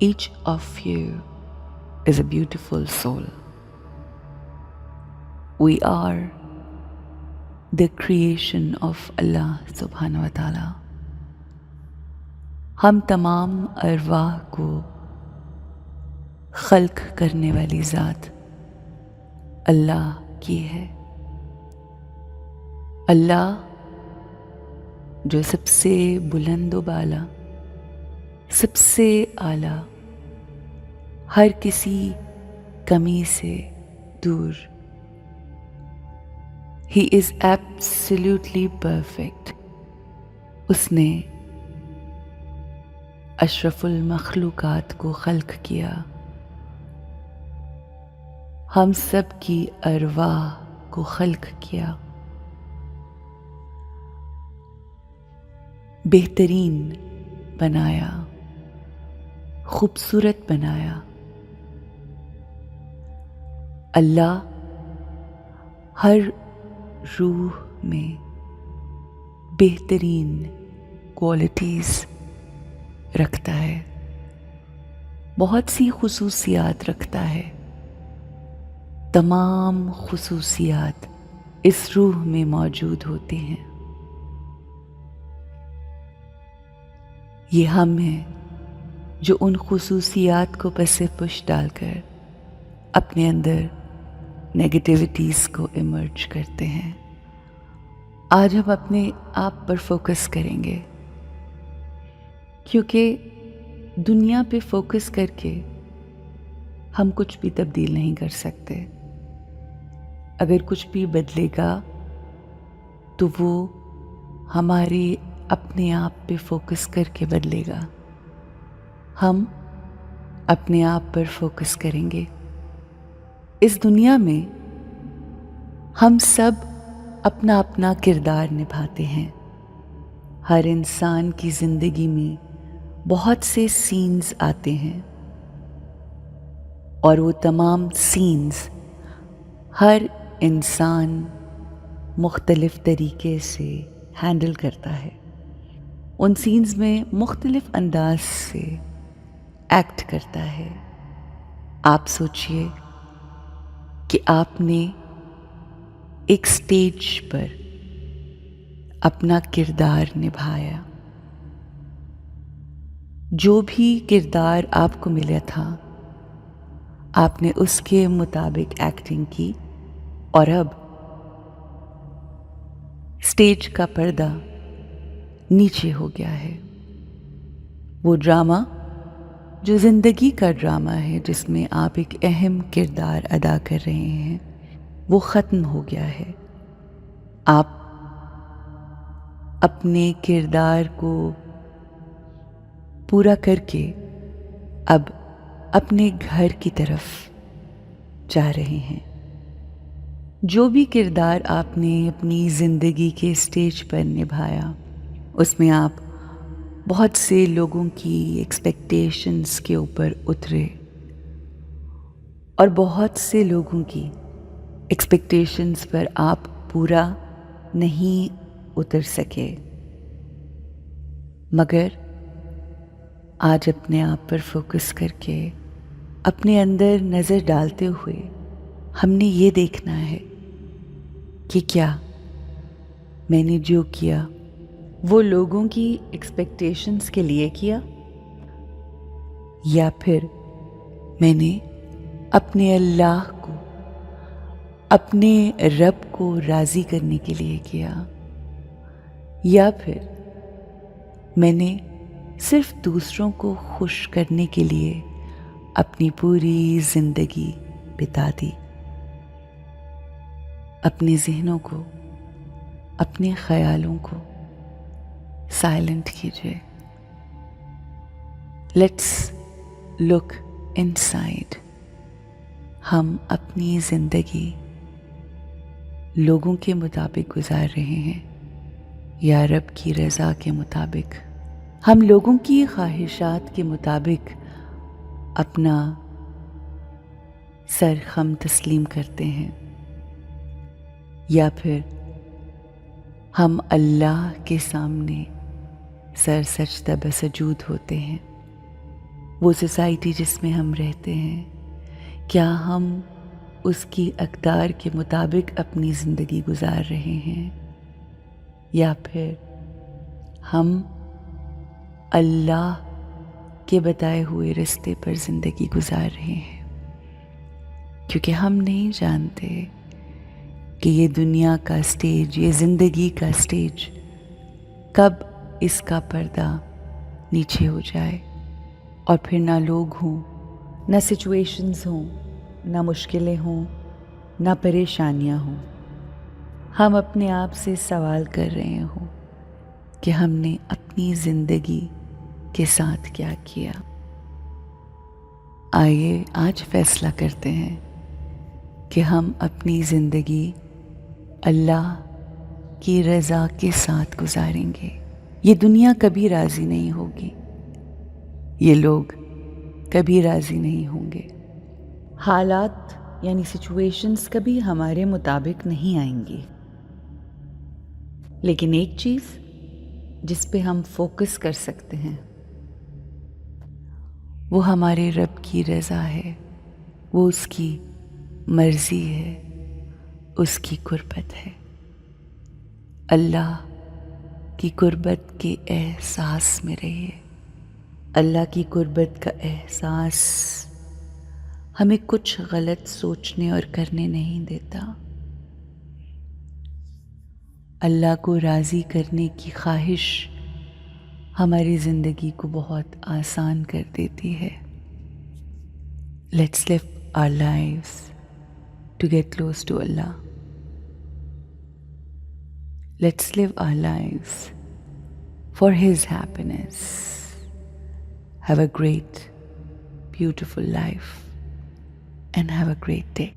Each of you is a beautiful soul. We are the creation of Allah subhanahu wa ta'ala. ہم تمام ارواح کو خلق کرنے والی ذات اللہ کی ہے. اللہ جو سب سے بلند و بالا، سب سے اعلیٰ، ہر کسی کمی سے دور. He is absolutely perfect. اس نے اشرف المخلوقات کو خلق کیا. ہم سب کی ارواح کو خلق کیا. بہترین بنایا، خوبصورت بنایا. اللہ ہر روح میں بہترین کوالٹیز رکھتا ہے، بہت سی خصوصیات رکھتا ہے. تمام خصوصیات اس روح میں موجود ہوتے ہیں. یہ ہم ہیں جو ان خصوصیات کو پس پش ڈال کر اپنے اندر نیگیٹیوٹیز کو ایمرج کرتے ہیں. آج ہم اپنے آپ پر فوکس کریں گے، کیونکہ دنیا پہ فوکس کر کے ہم کچھ بھی تبدیل نہیں کر سکتے. اگر کچھ بھی بدلے گا تو وہ ہمارے اپنے آپ پہ فوکس کر کے بدلے گا. ہم اپنے آپ پر فوکس کریں گے. اس دنیا میں ہم سب اپنا اپنا کردار نبھاتے ہیں. ہر انسان کی زندگی میں بہت سے سینز آتے ہیں، اور وہ تمام سینز ہر انسان مختلف طریقے سے ہینڈل کرتا ہے. ان سینز میں مختلف انداز سے ایکٹ کرتا ہے. آپ سوچئے کہ آپ نے ایک سٹیج پر اپنا کردار نبھایا. جو بھی کردار آپ کو ملا تھا آپ نے اس کے مطابق ایکٹنگ کی، اور اب سٹیج کا پردہ نیچے ہو گیا ہے. وہ ڈرامہ جو زندگی کا ڈرامہ ہے، جس میں آپ ایک اہم کردار ادا کر رہے ہیں، وہ ختم ہو گیا ہے. آپ اپنے کردار کو پورا کر کے اب اپنے گھر کی طرف جا رہے ہیں. جو بھی کردار آپ نے اپنی زندگی کے سٹیج پر نبھایا، اس میں آپ بہت سے لوگوں کی ایکسپیکٹیشنز کے اوپر اترے، اور بہت سے لوگوں کی ایکسپیکٹیشنز پر آپ پورا نہیں اتر سکے. مگر آج اپنے آپ پر فوکس کر کے اپنے اندر نظر ڈالتے ہوئے ہم نے یہ دیکھنا ہے کہ کیا میں نے جو کیا وہ لوگوں کی ایکسپیکٹیشنز کے لیے کیا، یا پھر میں نے اپنے اللہ کو، اپنے رب کو راضی کرنے کے لیے کیا، یا پھر میں نے صرف دوسروں کو خوش کرنے کے لیے اپنی پوری زندگی بتا دی. اپنے ذہنوں کو، اپنے خیالوں کو سائلنٹ کیجیے. Let's look inside. ہم اپنی زندگی لوگوں کے مطابق گزار رہے ہیں یا رب کی رضا کے مطابق؟ ہم لوگوں کی خواہشات کے مطابق اپنا سر خم تسلیم کرتے ہیں، یا پھر ہم اللہ کے سامنے سر سجدہ بسجود ہوتے ہیں؟ وہ سوسائٹی جس میں ہم رہتے ہیں، کیا ہم اس کی اقدار کے مطابق اپنی زندگی گزار رہے ہیں، یا پھر ہم اللہ کے بتائے ہوئے راستے پر زندگی گزار رہے ہیں؟ کیونکہ ہم نہیں جانتے کہ یہ دنیا کا اسٹیج، یہ زندگی کا اسٹیج کب اس کا پردہ نیچے ہو جائے اور پھر نہ لوگ ہوں، نہ سچویشنز ہوں، نہ مشکلیں ہوں، نہ پریشانیاں ہوں، ہم اپنے آپ سے سوال کر رہے ہوں کہ ہم نے اپنی زندگی کے ساتھ کیا کیا۔ آئیے آج فیصلہ کرتے ہیں کہ ہم اپنی زندگی اللہ کی رضا کے ساتھ گزاریں گے۔ یہ دنیا کبھی راضی نہیں ہوگی، یہ لوگ کبھی راضی نہیں ہوں گے، حالات یعنی سچویشنز کبھی ہمارے مطابق نہیں آئیں گی، لیکن ایک چیز جس پہ ہم فوکس کر سکتے ہیں وہ ہمارے رب کی رضا ہے، وہ اس کی مرضی ہے، اس کی قربت ہے۔ اللہ کی قربت کے احساس میں رہیے۔ اللہ کی قربت کا احساس ہمیں کچھ غلط سوچنے اور کرنے نہیں دیتا۔ اللہ کو راضی کرنے کی خواہش ہماری زندگی کو بہت آسان کر دیتی ہے۔ Let's live our lives to get close to Allah. Let's live our lives for His happiness. Have a great, beautiful life and have a great day.